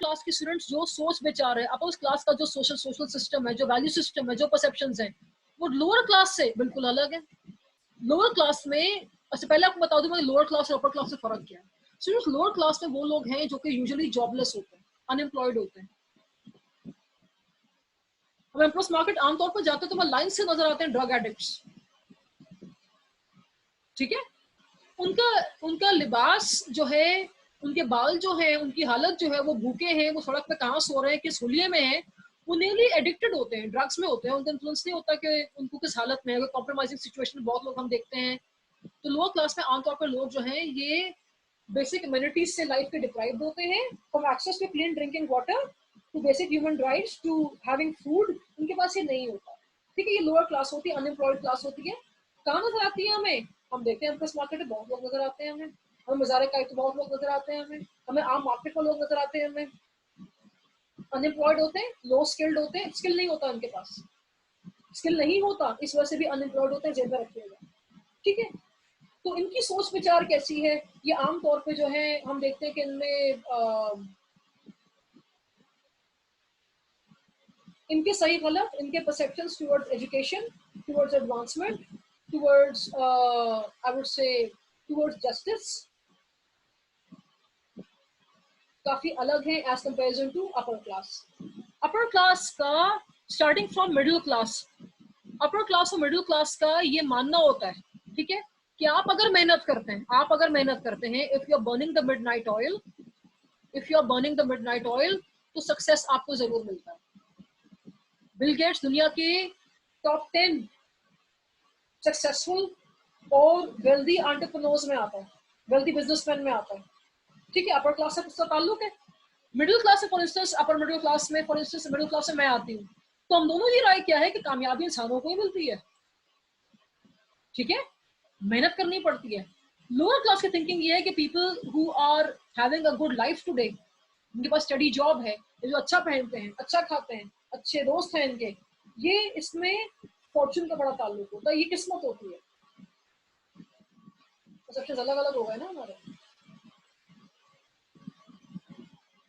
Class के students जो सोच विचार है, अब उस क्लास का जो सोशल सिस्टम है, जो वैल्यू सिस्टम है, जो परसेप्शंस हैं, वो लोअर क्लास से बिल्कुल अलग है। लोअर क्लास में, अच्छा पहले आपको बता दूं मैं लोअर क्लास और अपर क्लास में फर्क क्या है। सिर्फ लोअर क्लास में वो लोग हैं जो कि यूजुअली जॉबलेस होते हैं, अनएम्प्लॉयड होते हैं। हम एम्प्लॉयज मार्केट आमतौर पर जाते हैं तो वह लाइन से नजर आते हैं ड्रग एडिक्ट्स, ठीक है। उनका उनका लिबास जो है, उनके बाल जो है, उनकी हालत जो है, वो भूखे हैं, वो सड़क पे कहाँ सो रहे हैं, किस हुलिये में है, वो नेली एडिक्टेड होते हैं, ड्रग्स में होते हैं। उनका इन्फ्लुएंस नहीं होता कि उनको किस हालत में है, कॉम्प्रोमाइजिंग सिचुएशन में बहुत लोग हम देखते हैं। तो लोअर क्लास में आमतौर पर लोग जो हैं ये बेसिक इम्यूनिटीज से लाइफ के डिप्राइव्ड होते हैं, from access to clean drinking water to basic human rights to having food, उनके पास ये नहीं होता, ठीक है। ये लोअर क्लास होती है, अनएम्प्लॉयड क्लास होती है। कहाँ नजर आती है हमें? हम देखते हैं एम्प्रेस मार्केट में बहुत लोग नजर आते हैं हमें मजारे का तो बहुत लोग नजर आते हैं हमें आम मार्केट में लोग नजर आते हैं हमें। अनएम्प्लॉयड होते हैं, लो स्किल्ड होते हैं, स्किल नहीं होता उनके पास, स्किल नहीं होता, इस वजह से भी अनएम्प्लॉयड होते हैं, जेल में रखे हुए, ठीक है। तो इनकी सोच विचार कैसी है, ये आमतौर पे जो है हम देखते हैं कि इनमें इनके सही गलत, इनके perceptions towards education, towards advancement, towards I would say towards justice काफी अलग है as comparison to upper class. Upper class का starting from middle class, upper class और मिडिल क्लास का ये मानना होता है, ठीक है, कि आप अगर मेहनत करते हैं, आप अगर मेहनत करते हैं, if you are burning the midnight oil, if you are burning the midnight oil, तो सक्सेस आपको जरूर मिलता है। बिल गेट्स दुनिया के टॉप 10 सक्सेसफुल और वेल्दी एंटरप्रेन्योर्स में आता है, वेल्दी बिजनेसमैन में आता है, ठीक है। अपर क्लास से उसका ताल्लुक है। मिडिल क्लास से for instance, upper middle class में फॉर इंस्टेंस, मिडिल क्लास से मैं आती हूँ, तो हम दोनों की राय क्या है कि कामयाबी इंसानों को ही मिलती है, ठीक है, मेहनत करनी पड़ती है। लोअर क्लास की थिंकिंग ये है कि people who are having a good life today, उनके पास स्टडी जॉब है, जो अच्छा पहनते हैं, अच्छा खाते हैं, अच्छे दोस्त हैं इनके, ये इसमें फॉर्चून का बड़ा ताल्लुक होता है, ये किस्मत होती है। परसेप्शन अलग अलग हो गए ना हमारे।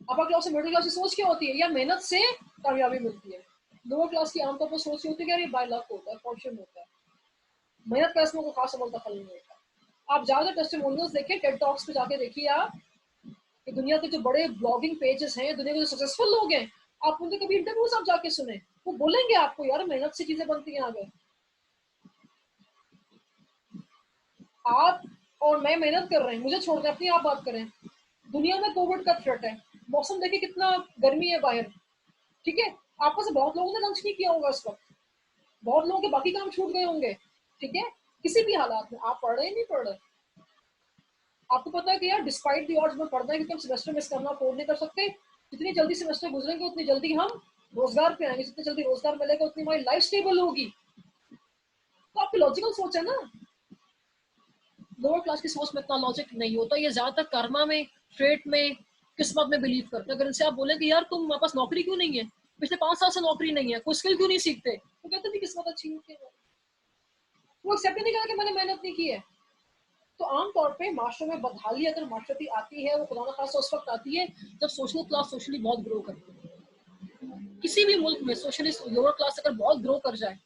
अपर क्लास से मिडिल क्लास की सोच क्या होती है, या मेहनत से कामयाबी मिलती है। लोअर क्लास की आमतौर पर सोच होती है कि यार ये बाय लक होता है, फॉर्चून होता है, मेहनत का इसमें कोई खास अमल दखल नहीं होता। आप ज्यादा टेस्टिमोनियल्स देखिए, टेड टॉक्स पे जाके देखिए आप, कि दुनिया के जो बड़े ब्लॉगिंग पेजेस हैं, दुनिया के जो सक्सेसफुल लोग हैं, आप उनके कभी इंटरव्यूज आप जाके सुने, वो बोलेंगे आपको यार मेहनत से चीजें बनती हैं आगे। आप और मैं मेहनत कर रहे हैं, मुझे छोड़ दें, अपनी आप बात करें, दुनिया में कोविड का थ्रेट है, मौसम देखिए कितना गर्मी है बाहर, ठीक है, आपको से बहुत लोगों ने लंच नहीं किया होगा इस वक्त, बहुत लोगों के बाकी काम छूट गए होंगे, ठीक है, किसी भी हालात में आप पढ़ रहे हैं नहीं पढ़ रहे, आपको पता है कि यार डिस्पाइट दी ऑड्स में पढ़ना है, क्योंकि हम सेमेस्टर मिस करना अफोर्ड नहीं कर सकते, जितनी जल्दी सेमेस्टर गुजरेंगे उतनी जल्दी हम रोजगार पे आएंगे, जितनी जल्दी रोजगार मिलेगा उतनी हमारी लाइफ स्टेबल होगी। तो आपकी लॉजिकल सोच है ना। लोअर क्लास की सोच में इतना लॉजिक नहीं होता, ये ज्यादातर कर्मा में, फेट में, किस्मत में बिलीव करते हैं। अगर इनसे आप बोले कि यार तुम्हारे पास नौकरी क्यों नहीं है, पिछले 5 साल से नौकरी नहीं है, कोई स्किल क्यों नहीं सीखते, तो कहते नहीं किस्मत अच्छी नहीं है, वो एक्सेप्ट नहीं करा कि मैंने मेहनत नहीं की है। तो आमतौर पे माशरे में बदहाली अगर माशरती आती है, वो खुदा न खासा उस वक्त आती है जब सोशल क्लास सोशली बहुत ग्रो करती है। किसी भी मुल्क में सोशली लोअर क्लास अगर बहुत ग्रो कर जाए,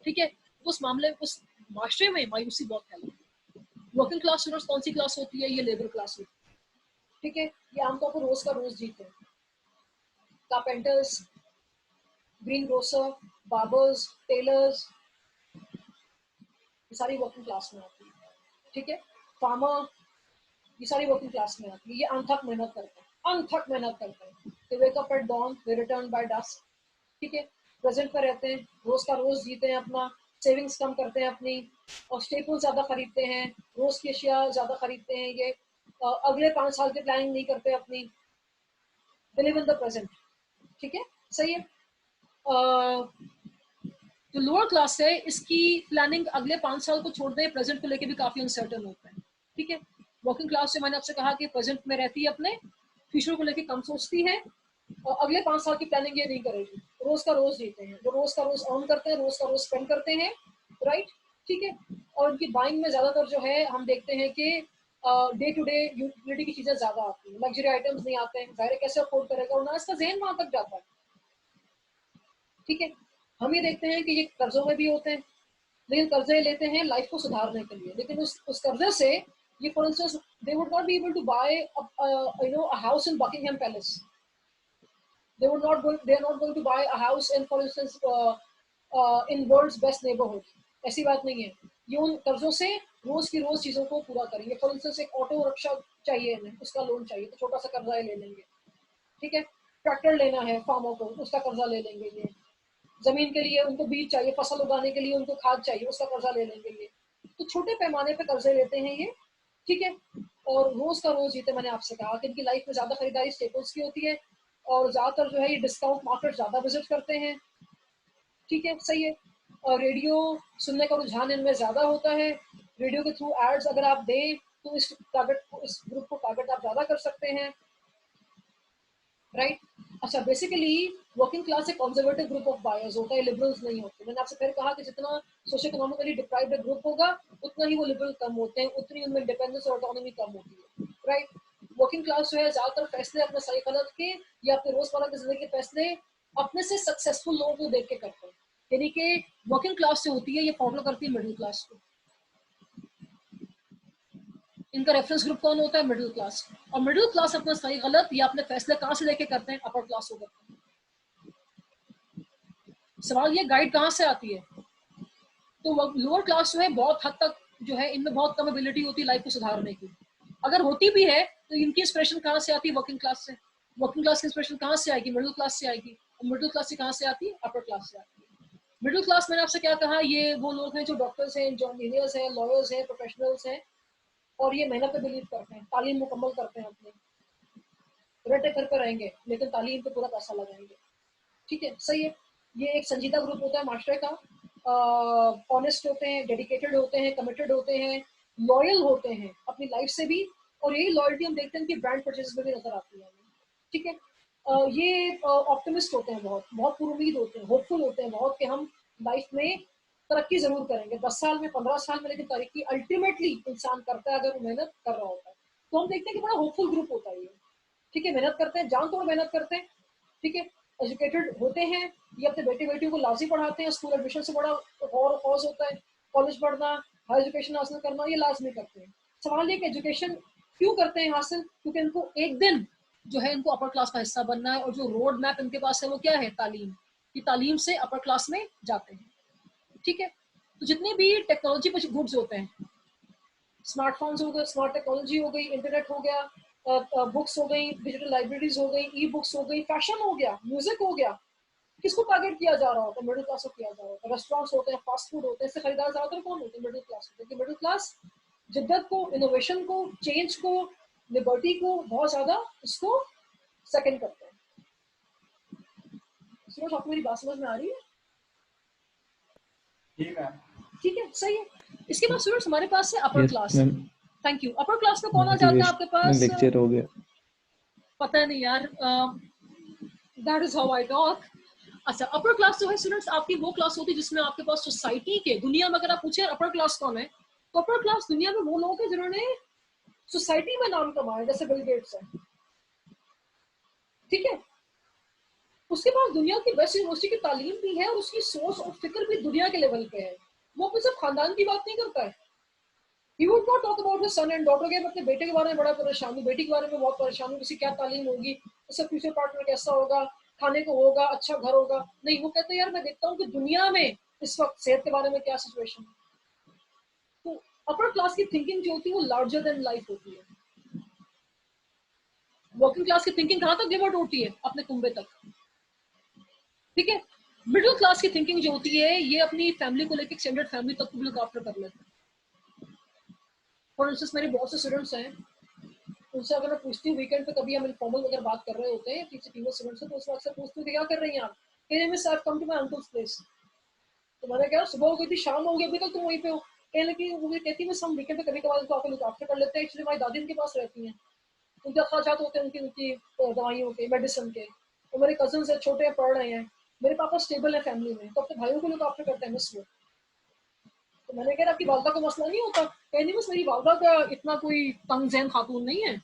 ठीक है, तो उस मामले में, उस माशरे में मायूसी बहुत फैलती है। वर्किंग क्लास स्टूडेंट्स कौन सी क्लास होती है, ये लेबर क्लास होती है, ठीक है, ये आमतौर पर रोज का रोज जीते हैं। Carpenters, greengrocer, barbers, tailors, ये सारी वर्किंग क्लास में आती है, ठीक है। फार्मर, ये सारी वर्किंग क्लास में आती है, ये अनथक मेहनत करते हैं, अनथक मेहनत करते हैं, they wake up at dawn, they return by dusk, ठीक है, प्रेजेंट पर रहते हैं, रोज का रोज जीते हैं अपना, सेविंग्स कम करते हैं अपनी, और स्टेपल ज्यादा खरीदते हैं, रोज की अशिया ज्यादा खरीदते हैं, ये अगले 5 साल की प्लानिंग नहीं करते अपनी, they live in the present, ठीक है, सही है। जो लोअर क्लास है इसकी प्लानिंग अगले 5 साल को छोड़ दें, प्रेजेंट को लेके भी काफी अनसर्टन होता है, ठीक है। वर्किंग क्लास से मैंने आपसे कहा कि प्रेजेंट में रहती है, अपने फ्यूचर को लेके कम सोचती है, और अगले 5 साल की प्लानिंग ये नहीं करेगी, रोज का रोज जीते हैं, जो रोज का रोज अर्न करते हैं, रोज का रोज स्पेंड करते हैं, राइट, ठीक है। और उनकी बाइंग में ज्यादातर जो है हम देखते हैं कि डे टू डे यूटिलिटी की चीजें ज्यादा आती हैं, लग्जरी आइटम्स नहीं आते हैं, जाहिर है कैसे अफोर्ड करेगा, और ना इसका ज़हन वहां तक जाता है। ठीक है, हम ये देखते हैं कि ये कर्जों में भी होते हैं, लेकिन कर्जे लेते हैं लाइफ को सुधारने के लिए, लेकिन उस कर्जे से ये for instance they would not be able to buy a house in Buckingham Palace, they are not going to buy a house in, for instance, in world's best neighborhood. ऐसी बात नहीं है, ये उन कर्जों से रोज की रोज चीजों को पूरा करेंगे। फॉर इंस्टेंस एक ऑटो रिक्शा चाहिए इन्हें, उसका लोन चाहिए तो छोटा सा कर्जा ले लेंगे। ठीक है, ट्रैक्टर लेना है फार्मर को, उसका कर्जा ले लेंगे ये। जमीन के लिए उनको बीज चाहिए, फसल उगाने के लिए उनको खाद चाहिए, उसका कर्जा ले लेंगे ये। तो छोटे पैमाने पे कर्जे लेते हैं ये। ठीक है, और रोज का रोज जीते। मैंने आपसे कहा कि इनकी लाइफ में ज्यादा खरीदारी स्टेपल्स की होती है, और ज्यादातर जो है ये डिस्काउंट मार्केट ज्यादा विजिट करते हैं। ठीक है, सही है। और रेडियो सुनने का रुझान इनमें ज्यादा होता है, रेडियो के थ्रू एड्स अगर आप दें तो इस टारगेट को, इस ग्रुप को टारगेट आप ज्यादा कर सकते हैं, राइट। अच्छा, बेसिकली वर्किंग क्लास एक कंजर्वेटिव ग्रुप ऑफ बायर्स होता है, लिबरल्स नहीं होते। मैंने आपसे फिर कहा कि जितना सोशो इकोनॉमिकली डिप्राइव्ड ग्रुप होगा उतना ही वो लिबरल कम होते हैं, उतनी उनमें इंडिपेंडेंस और ऑटोनॉमी कम होती है, राइट। वर्किंग क्लास जो है ज्यादातर फैसले अपने सही गलत के या अपने रोजमर्रा की जिंदगी के फैसले अपने से सक्सेसफुल लोगों को देख के करते हैं। यानी कि वर्किंग क्लास से होती है, ये फॉलो करती है मिडिल क्लास को। इनका रेफरेंस ग्रुप कौन होता है? Middle class. और मिडिल क्लास अपना सही गलत या अपने फैसले कहाँ से लेके करते हैं? अपर क्लास को करते हैं। सवाल ये गाइड कहाँ से आती है? तो लोअर क्लास जो है बहुत हद तक जो है इनमें बहुत कम एबिलिटी होती है लाइफ को सुधारने की। अगर होती भी है तो इनकी इंस्पिरेशन कहाँ से आती है? वर्किंग क्लास से। वर्किंग क्लास की इंस्पिरेशन कहाँ से आएगी? मिडिल क्लास से आएगी। और मिडिल क्लास से कहाँ से आती है? अपर क्लास से आती है। मिडिल क्लास मैंने आपसे क्या कहा, ये वो लोग हैं जो डॉक्टर्स हैं, जो इंजीनियर्स हैं, लॉयर्स हैं, प्रोफेशनल्स हैं, और ये मेहनत पे बिलीव करते हैं, तालीम मुकम्मल करते हैं अपनी, रटे घर पे रहेंगे लेकिन तालीम पे पूरा पैसा लगाएंगे। ठीक है, सही है। ये एक संजीदा ग्रुप होता है माशरे का, ऑनेस्ट होते हैं, डेडिकेटेड होते हैं, कमिटेड होते हैं, लॉयल होते हैं अपनी लाइफ से भी, और यही लॉयल्टी हम देखते हैं कि ब्रांड परचेज में भी नजर आती है हमें। ठीक है, ये ऑप्टिमिस्ट होते हैं, बहुत बहुत पुरुमीद होते हैं, होपफुल होते हैं बहुत कि हम लाइफ में तरक्की जरूर करेंगे, 10 साल में, 15 साल में, लेकिन तरक्की अल्टीमेटली इंसान करता है अगर वो मेहनत कर रहा होता है। तो हम देखते हैं कि बड़ा होपफुल ग्रुप होता है ये। ठीक है, मेहनत करते हैं, जान तोड़ मेहनत करते हैं। ठीक है, एजुकेटेड होते हैं, ये अपने बेटे बेटियों को लाजी पढ़ाते हैं, स्कूल एडमिशन से बड़ा और कॉज होता है, कॉलेज पढ़ना, हायर एजुकेशन हासिल करना, ये लाजमी करते हैं। सवाल ये कि एजुकेशन क्यों करते हैं हासिल? क्योंकि इनको एक दिन जो है इनको अपर क्लास का हिस्सा बनना है, और जो रोड मैप इनके पास है वो क्या है? तालीम। कि तालीम से अपर क्लास में जाते हैं। ठीक है, तो जितने भी टेक्नोलॉजी पर गुड्स होते हैं, स्मार्टफोन्स हो गए, स्मार्ट टेक्नोलॉजी हो गई, इंटरनेट हो गया, बुक्स हो गई, डिजिटल लाइब्रेरीज हो गई, ई बुक्स हो गई, फैशन हो गया, म्यूजिक हो गया, किसको टारगेट किया जा रहा होता है? मिडिल क्लास को किया जा रहा होता है। रेस्टोरेंट्स होते हैं, फास्ट फूड होते हैं, इससे खरीदार ज्यादातर कौन होते हैं? मिडिल क्लास होते हैं। मिडिल क्लास जिद्दत को, इनोवेशन को, चेंज को, लिबर्टी को बहुत ज्यादा इसको सेकंड करते हैं। सूरज, आपको मेरी बात समझ में आ रही है? ठीक है, सही है। इसके बाद सूरज हमारे पास है upper yes class. Ma'am, thank you. Upper class में कौन आ जाता है आपके मोटिवेशनल पास? लेक्चर हो गया। पता नहीं यार, that is how I talk. अच्छा, अपर क्लास जो है स्टूडेंट्स आपकी वो क्लास होती है जिसमें आपके पास सोसाइटी के, दुनिया में अगर आप पूछे अपर क्लास कौन है, तो अपर क्लास दुनिया में वो लोग हैं जिन्होंने सोसाइटी में नाम कमाया, जैसे बिल गेट्स है। ठीक है, उसके पास दुनिया की बेस्ट यूनिवर्सिटी की तालीम भी है, और उसकी सोच और फिक्र भी दुनिया के लेवल पे है। वो अपने सिर्फ खानदान की बात नहीं करता है। He would not talk about his son and daughter के, अपने बेटे के बारे में बड़ा परेशान हूँ, बेटी के बारे में बहुत परेशान हूँ, उसे क्या तालीम होगी, उसका फ्यूचर पार्टनर कैसा होगा, खाने को होगा, अच्छा घर होगा। नहीं, वो कहते हैं यार मैं देखता हूँ कि दुनिया में इस वक्त सेहत के बारे में क्या सिचुएशन है। तो अपर क्लास की थिंकिंग जो होती है वो लार्जर देन लाइफ होती है। वर्किंग क्लास की थिंकिंग कहाँ तक डिवर्ट होती है? अपने कुंबे तक। ठीक है, मिडिल क्लास की थिंकिंग जो होती है ये अपनी फैमिली को लेकर एक्सटेंडेड फैमिली तक को लुक आफ्टर कर लेते हैं। फॉर इंस्टेंस मेरे बहुत से स्टूडेंट्स हैं, उनसे अगर मैं पूछती हूँ वीकेंड पे, कभी हम इनफॉर्मल अगर बात कर रहे होते हैं किसी फीमेल स्टूडेंट से, तो उस वक्त से पूछती हूँ कि क्या कर रही हैं आप? कहने में sir come to my uncle's place. तो मैंने कहा सुबह हो गई थी, शाम हो गई, अभी तक तुम वहीं पे हो। कहने लगी, वो कहती है हम वीकेंड पे कभी कभार उनको आकर लुक आफ्टर कर लेते हैं, एक्चुअली हमारी दादी उनके पास रहती हैं, उनके अखराजात होते हैं उनकी उनकी दवाइयों के, मेडिसिन के। तो मेरे कजन है, छोटे हैं, पढ़ रहे हैं, मेरे पापा स्टेबल है फैमिली में, तो अपने भाइयों को लुक आफ्टर करते हैं मिस वो। तो मैंने कहा आपकी वालदा को मसला नहीं होता? कह नहीं, बस मेरी वालदा का इतना कोई तंग ज़हन खातून नहीं है,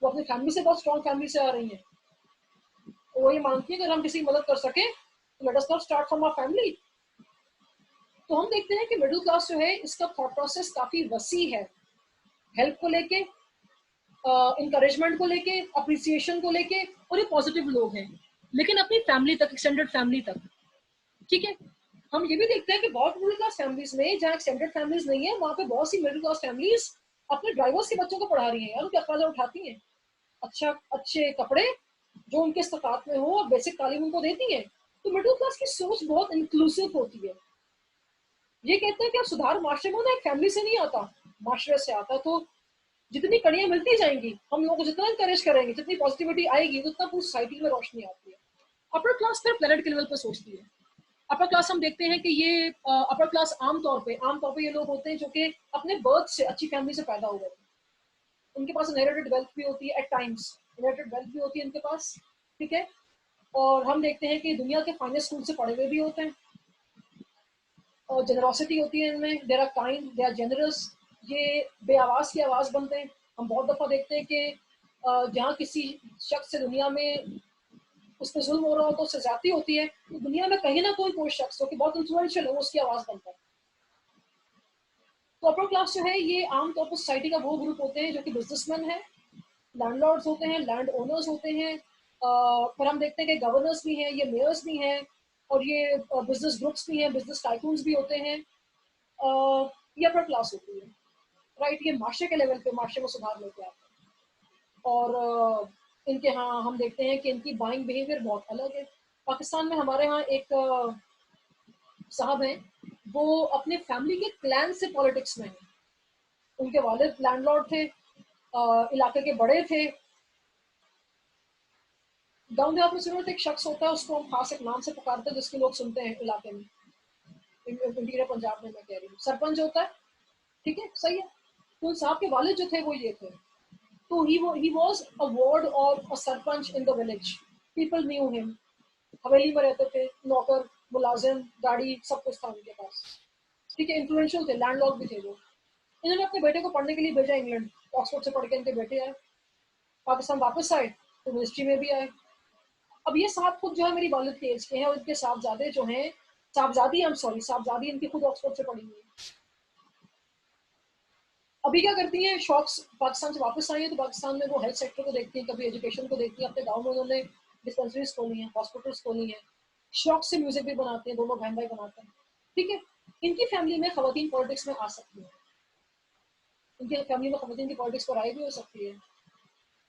वो अपनी फैमिली से बहुत स्ट्रॉन्ग फैमिली से आ रही हैं। वो ये मानती है कि अगर हम किसी की मदद कर सके तो let us not start from our family. तो हम देखते हैं कि मिडिल क्लास जो है इसका थॉट प्रोसेस काफी वसी है, हेल्प को लेके, इंकरेजमेंट को लेके, अप्रिसिएशन को लेके, और ये पॉजिटिव लोग हैं, लेकिन अपनी फैमिली तक, एक्सटेंडेड फैमिली तक। ठीक है, हम ये भी देखते हैं कि बहुत मिडिल क्लास फैमिलीज में, जहाँ एक्सटेंडेड फैमिलीज नहीं है, वहां पे बहुत सी मिडिल क्लास फैमिलीज अपने ड्राइवर्स के बच्चों को पढ़ा रही हैं यार, उनके अखराज उठाती हैं, अच्छा अच्छे कपड़े जो उनके इस्तेकात में हो और बेसिक तालीम उनको देती हैं। तो मिडिल क्लास की सोच बहुत इंक्लूसिव होती है। ये कहते हैं कि अब सुधार माशरे में ना एक फैमिली से नहीं आता, माशरे से आता। तो जितनी कड़ियां मिलती जाएंगी, हम लोगों को जितना इंकरेज करेंगे, जितनी पॉजिटिविटी आएगी, उतना पूरी सोसाइटी में रोशनी आती है। अपर क्लास फिर प्लेनेट के लेवल पर सोचती है। अपर क्लास हम देखते हैं कि ये अपर क्लास आमतौर पे ये लोग होते हैं जो कि अपने बर्थ से अच्छी फैमिली से पैदा हुए हैं। उनके पास इनहेरिटेड वेल्थ भी होती है, एट टाइम्स इनहेरिटेड वेल्थ भी होती है उनके पास। ठीक है, और हम देखते हैं कि दुनिया के फाइनेस्ट स्कूल से पढ़े हुए भी होते हैं, और जेनरोसिटी होती है इनमें, there are kind, they are generous. ये बेआवाज की आवाज बनते हैं। हम बहुत दफा देखते हैं कि जहाँ किसी शख्स से दुनिया में उस पर जुल्म हो रहा हो तो उससे ज्यादती होती है, तो दुनिया में कहीं ना कोई शख्स हो कि बहुत इन्फ्लुएंशियल हो, उसकी आवाज बनता है। तो अपर क्लास जो है ये आमतौर पर सोसाइटी का वो ग्रुप होते हैं जो कि बिजनेसमैन है, लैंडलॉर्ड्स होते हैं, लैंड ओनर्स होते हैं, फिर हम देखते हैं कि गवर्नर्स भी हैं, ये मेयर्स भी हैं, और ये बिजनेस ग्रुप्स भी हैं, बिजनेस टाइकून्स भी होते हैं। ये अपर क्लास होती है, राइट। ये माशरे के लेवल पे माशरे में सुधार लेके आते हैं। और इनके यहाँ हम देखते हैं कि इनकी बाइंग बिहेवियर बहुत अलग है। पाकिस्तान में हमारे यहाँ एक साहब हैं, वो अपने फैमिली के क्लैन से पॉलिटिक्स में हैं। उनके वालिद लैंडलॉर्ड थे, इलाके के बड़े थे। गाँव देहात में सिर्फ एक शख्स होता है, उसको हम खास एक नाम से पुकारते हैं जिसके लोग सुनते हैं इलाके में, इंटीरियर पंजाब में मैं कह रही हूँ, सरपंच होता है। ठीक है, सही है। तो उन साहब के वालिद जो थे वो ये थे। तो he was a ward or a sarpanch in the village. People knew him. हवेली में रहते थे, नौकर, मुलाजिम, गाड़ी, सब कुछ था उनके पास। ठीक है, इन्फ्लुएंशियल थे, लैंडलॉर्ड भी थे वो। इन्होंने अपने बेटे को पढ़ने के लिए भेजा इंग्लैंड, ऑक्सफोर्ड से पढ़ के इनके बेटे आए, पाकिस्तान वापस आए तो मिनिस्ट्री में भी आए। अब ये साहब खुद जो है मेरी वालिद के एज के हैं, और इनके साहबजादे जो हैं, साहबजादी, आई एम सॉरी, साहबजादी इनकी खुद ऑक्सफोर्ड से पढ़ी हुई है। अभी क्या करती हैं, शौक पाकिस्तान से वापस आई है तो पाकिस्तान में वो हेल्थ सेक्टर को देखती हैं, कभी एजुकेशन को देखती हैं। अपने गाँव में उन्होंने डिस्पेंसरीज खोली हैं, हॉस्पिटल्स खोली हैं। शौक से म्यूजिक भी बनाते हैं, दोनों बहन भाई बनाते हैं। ठीक है, इनकी फैमिली में खवातीन पॉलिटिक्स में आ सकती है, इनकी फैमिली में खवातीन की पॉलिटिक्स पर आई भी हो सकती है।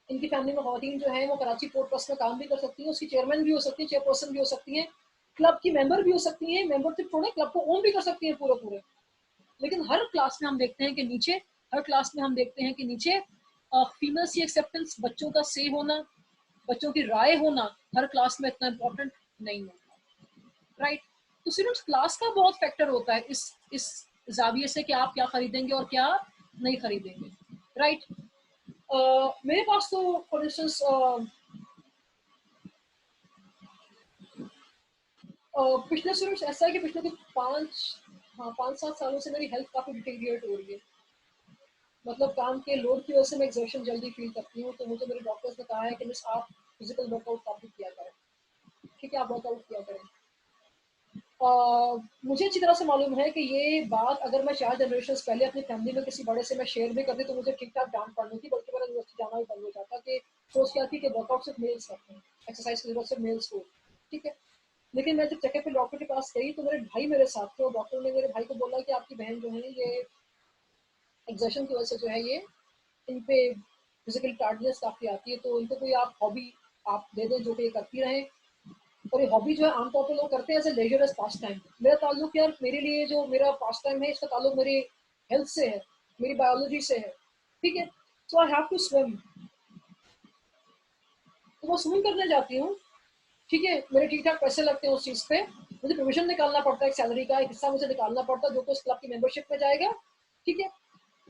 इनकी फैमिली में खवातीन जो है वो कराची पोर्ट ट्रस्ट में काम भी कर सकती हैं, उसकी चेयरमैन भी हो सकती है, चेयरपर्सन भी हो सकती है, क्लब की मेंबर भी हो सकती है, मेंबरशिप छोड़े क्लब को ओन भी कर सकती है पूरे पूरे। लेकिन हर क्लास में हम देखते हैं कि नीचे, हर क्लास में हम देखते हैं कि नीचे फीमेल्स की एक्सेप्टेंस, बच्चों का से होना, बच्चों की राय होना हर क्लास में इतना इम्पोर्टेंट नहीं होता, राइट। तो सिर्फ क्लास का बहुत फैक्टर होता है इस जाविये से कि आप क्या खरीदेंगे और क्या नहीं खरीदेंगे, राइट। मेरे पास तो फॉर इंस्टेंस पिछले सिर्फ ऐसा है कि पिछले कुछ 5-7 सालों से मेरी हेल्थ काफी डिटेरिएट हो रही है। मतलब काम के लोड की वजह से मैं एग्जर्शन जल्दी फील करती हूँ, तो मुझे मेरे डॉक्टर्स ने कहा है कि मिस आप फिजिकल वर्कआउट काफी किया करें। ठीक है, आप वर्कआउट किया करें। मुझे अच्छी तरह से मालूम है कि ये बात अगर मैं 4 जनरेशन पहले अपनी फैमिली में किसी बड़े से मैं शेयर भी करती तो मुझे ठीक ठाक डांट पड़नी थी, बल्कि मेरा यूनिवर्सिटी जाना भी बंद हो जाता कि सोच क्या थी कि वर्कआउट सिर्फ मेल्स करते हैं, एक्सरसाइज की जरूरत सिर्फ मेल्स को। ठीक है, लेकिन मैं जब चेकअप पे डॉक्टर के पास गई तो मेरे भाई मेरे साथ थे, और डॉक्टर ने मेरे भाई को बोला कि आपकी बहन जो है ये एग्जर्शन की वजह से जो है ये इन पे फिजिकल टार्डनेस काफी आती है, तो इनको कोई आप हॉबी आप दे दें जो कि ये करती रहें। और ये हॉबी जो है आमतौर पर लोग करते हैं as a leisure, as pastime. मेरा ताल्लुक यार, मेरे लिए जो मेरा पास टाइम है इसका ताल्लुक मेरी हेल्थ से है, मेरी बायोलॉजी से है। ठीक है, सो आई हैव टू स्विम, तो मैं स्विमिंग करने जाती हूँ। ठीक है, मेरे ठीक ठाक पैसे लगते हैं उस चीज पे, मुझे प्रोविजन निकालना पड़ता है, एक सैलरी का एक हिस्सा मुझे निकालना पड़ता है जो कि उस क्लब की मेंबरशिप में जाएगा। ठीक है,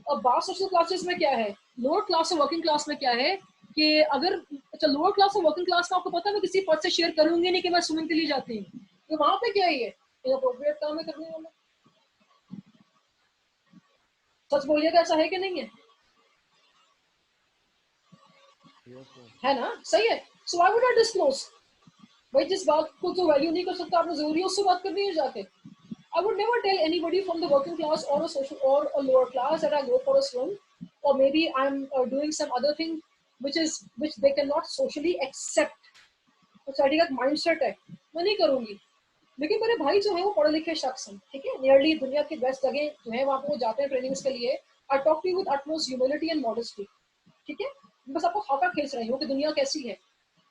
अब बात सोशल क्लासेस में क्या है, लोअर क्लास और वर्किंग क्लास में क्या है कि अगर, अच्छा लोअर क्लास और वर्किंग क्लास में आपको पता है मैं किसी पद से शेयर करूंगी नहीं कि मैं स्विमिंग के लिए जाती हूँ, तो वहां पे क्या है, ये इनअप्रोप्रिएट काम है करने वाला। सच बोलिएगा, ऐसा है कि नहीं है? Yes sir. है ना, सही है। सो आई वुड नॉट डिस्क्लोज। भाई जिस बात को जो वैल्यू नहीं कर सकता आपने जरूरी है उससे बात करनी है जाके। I would never tell anybody from the working class or a social or a lower class that I go for a swim, or maybe I'm doing some other thing which they cannot socially accept. तो साड़ी का mind set है, मैं नहीं करूंगी। लेकिन मेरे भाई जो है वो पढ़े लिखे शख्स हैं, ठीक है, नियरली दुनिया की बेस्ट जगह जो है वहाँ पे वो जाते हैं ट्रेनिंग्स के लिए। I talk to with utmost humility and modesty, ठीक है। बस आपको खाका खींच रही हूँ कि दुनिया कैसी है।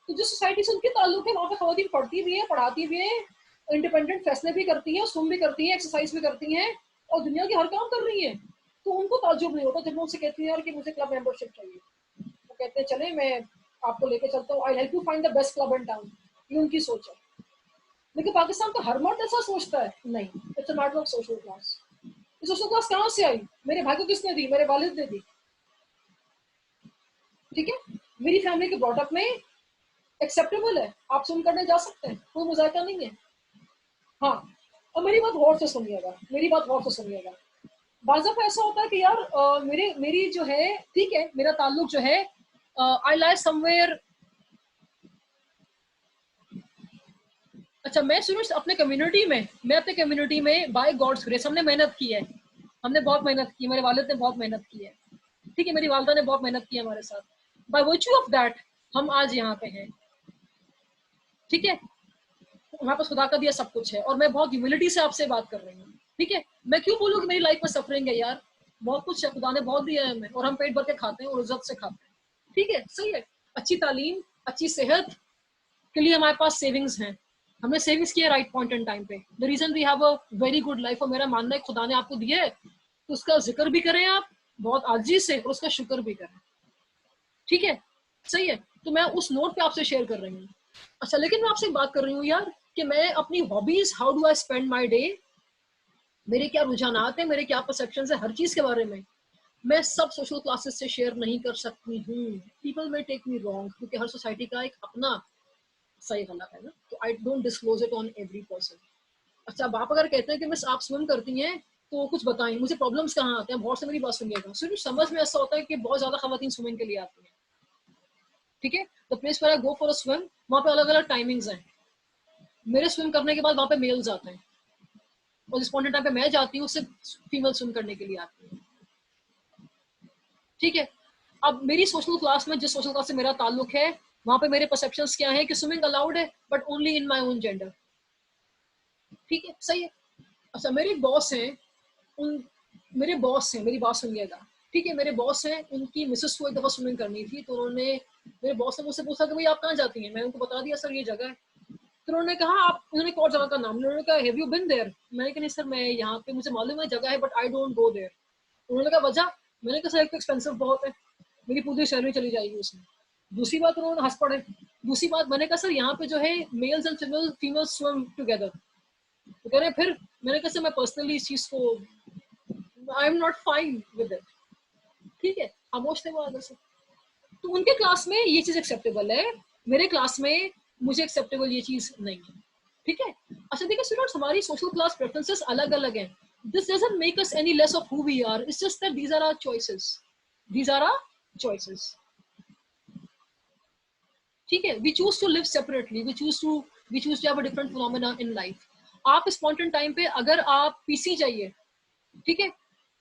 तो जिस सोसाइटी से उनके ताल्लुक है वहाँ पे खवातीन पढ़ती भी है, पढ़ाती भी है, इंडिपेंडेंट फैसले भी करती है, स्विम भी करती है, एक्सरसाइज भी करती हैं, और दुनिया की हर काम कर रही है। तो उनको ताज्जुब नहीं होता जब मैं उनसे कहती हूँ यार कि मुझे क्लब मेंबरशिप चाहिए। वो कहते हैं चले मैं आपको लेके चलता हूँ, I help you find the best club in town. ये उनकी सोच है। लेकिन पाकिस्तान का हर मर्द ऐसा सोचता है? नहीं। It's a matter of social class. Social class कहाँ से आई? मेरे भाई को किसने दी? मेरे वालिद ने दी, ठीक है। मेरी फैमिली के ब्रॉटअप में एक्सेप्टेबल है, आप स्विम करने जा सकते हैं, कोई मुजाहिदा नहीं है। हाँ, और मेरी बात गौर से सुनिएगा, मेरी बात गौर से सुनिएगा। बाज़ दफ़ा ऐसा होता है कि यार मेरी जो है, ठीक है, मेरा ताल्लुक जो है आई लाइव समवेयर। अच्छा, मैं सुनो अपने कम्युनिटी में, मैं अपने कम्युनिटी में बाय गॉड्स ग्रेस हमने मेहनत की है, हमने बहुत मेहनत की, मेरे वालिद ने बहुत मेहनत की है, ठीक है, मेरी वालदा ने बहुत मेहनत की है हमारे साथ। बाय वर्च्यू ऑफ दैट हम आज यहाँ पे हैं, ठीक है। वहाँ पर खुदा का दिया सब कुछ है, और मैं बहुत ह्यूमिलिटी से आपसे बात कर रही हूँ, ठीक है। मैं क्यों बोलूँ कि मेरी लाइफ में सफरिंग है यार? बहुत कुछ है, खुदा ने बहुत दिया है हमें, और हम पेट भर के खाते हैं और इज्जत से खाते हैं, ठीक है, सही है। अच्छी तालीम, अच्छी सेहत के लिए हमारे पास सेविंग्स हैं, हमने सेविंग्स किया राइट पॉइंट इन टाइम पे। The reason we have a very good life, और मेरा मानना है खुदा ने आपको दिया है तो उसका जिक्र भी करें आप बहुत आजी से, और उसका शुक्र भी करें, ठीक है, सही है। तो मैं उस नोट पे आपसे शेयर कर रही हूँ। अच्छा, लेकिन मैं आपसे बात कर रही हूँ यार कि मैं अपनी hobbies, how do I spend my day, मेरे क्या रुझानात है, मेरे क्या परसेप्शन है हर चीज के बारे में, मैं सब सोशल क्लासेस से शेयर नहीं कर सकती हूँ। पीपल में टेक मी रॉन्ग, क्योंकि हर सोसाइटी का एक अपना सही गलत है ना, तो I don't disclose it on every person. अच्छा, अब आप अगर कहते हैं कि मिस आप स्विम करती हैं तो कुछ बताएं मुझे, प्रॉब्लम्स कहाँ आते हैं? बहुत से मेरी बात सुनिएगा, सिर्फ समझ में ऐसा होता है कि बहुत ज्यादा खवातीन स्विमिंग के लिए आती हैं, ठीक है। The place where I go for a swim, वहाँ पे अलग अलग टाइमिंग्स हैं। मेरे स्विम करने के बाद वहाँ पे मेल्स आते हैं, और जिस पॉइंट टाइम पे मैं जाती हूँ उससे फीमेल स्विम करने के लिए आती है, ठीक है। अब मेरी सोशल क्लास में, जिस सोशल क्लास से मेरा ताल्लुक है, वहाँ पे मेरे परसेप्शंस क्या है कि स्विमिंग अलाउड है but only in my own gender, ठीक है, सही है। अच्छा, मेरे बॉस हैं, उन मेरे बॉस हैं, मेरी बात सुनिएगा, ठीक है, मेरे बॉस हैं, उनकी मिसेस को एक दफा स्विमिंग करनी थी, तो उन्होंने, मेरे बॉस ने मुझसे पूछा कि भाई आप कहाँ जाती हैं, मैंने उनको बता दिया सर ये जगह है। तो उन्होंने कहा आप, उन्होंने एक और जगह का नाम, उन्होंने कहा हैव यू बीन देयर, मैंने कहा नहीं सर मैं यहाँ पे, मुझे मालूम है जगह है but I don't go there. उन्होंने कहा वजह, मैंने कहा सर एक तो एक्सपेंसिव बहुत है, मेरी पूरी सैलरी चली जाएगी उसमें, दूसरी बात उन्होंने हंस पड़े, दूसरी बात मैंने कहा सर यहाँ पे जो है mails and female swim together, तो कह रहे फिर, मैंने कहा सर मैं पर्सनली इस चीज को I am not fine with it, ठीक है, खामोश थे वो आगे से। तो उनके क्लास में ये चीज एक्सेप्टेबल है, मेरे क्लास में मुझे एक्सेप्टेबल ये चीज नहीं है, ठीक है। अच्छा देखिए स्टूडेंट्स, हमारी सोशल क्लास प्रेफरेंसेस अलग अलग हैं, this doesn't make us any less of who we are, it's just that these are our choices, these are our choices, ठीक है। We choose to live separately, we choose to have a different phenomena in life. आप इस point in time पे अगर आप PC जाइए, ठीक है,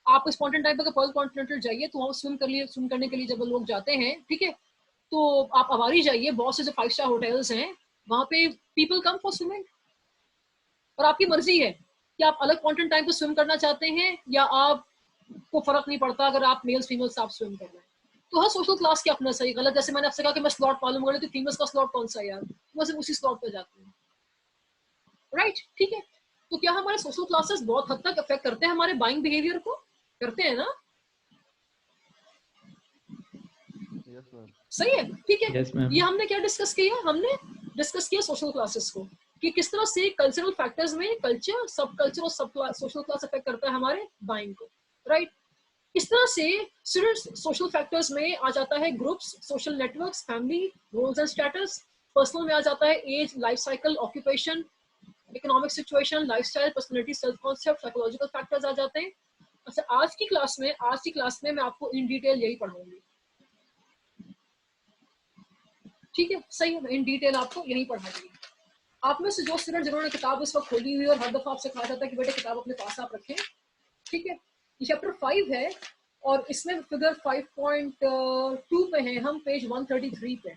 आप इस पॉइंट इन टाइम पे पर्ल कॉन्टिनेंटल जाइए, तो वहाँ स्विम करने के लिए जब लोग जाते हैं, ठीक है, तो आप अवारी जाइए, बहुत से जो 5 स्टार होटल्स हैं वहाँ पे पीपल कम फॉर स्विमिंग, और आपकी मर्जी है कि आप अलग पॉइंट इन टाइम पे स्विम करना चाहते हैं, या आपको फर्क नहीं पड़ता अगर आप मेल्स फीमेल्स आप स्विम कर रहे हैं। तो हर सोशल क्लास के अपना सही गलत, जैसे मैंने आपसे कहा कि मैं स्लॉट मालूम कर, तो फीमेल्स का स्लॉट कौन सा है यार, मैं सिर्फ उसी स्लॉट पे जाती हूँ, राइट, ठीक है। तो क्या हमारे सोशल क्लासेस बहुत हद तक अफेक्ट करते हैं हमारे बाइंग बिहेवियर को? करते हैं ना? Yes sir. सही है, ठीक है। Yes ma'am. ये हमने क्या डिस्कस किया? हमने डिस्कस किया सोशल क्लासेस को, कि किस तरह से कल्चरल फैक्टर्स में कल्चर, सब कल्चर और सब सोशल क्लास अफेक्ट करता है हमारे बाइंग को, राइट। इस तरह से सिर्फ सोशल फैक्टर्स में आ जाता है groups, social networks, family, roles and status. Personal में आ जाता है age, life cycle, occupation, economic situation, lifestyle, personality, self concept, psychological factors आ जाते हैं। अच्छा, आज की क्लास में मैं आपको इन डिटेल यही पढ़ाऊंगी, ठीक है? सही है, मैं इन डिटेल आपको यही पढ़ाऊंगी। आप में से जो स्टूडेंट जिन्होंने किताब इस वक्त खोली हुई और हर दफा आपसे कहा जाता है कि बेटे किताब अपने पास आप रखें, ठीक है? ये चैप्टर 5 है और इसमें फिगर 5.2 पे है हम, पेज 133 पे।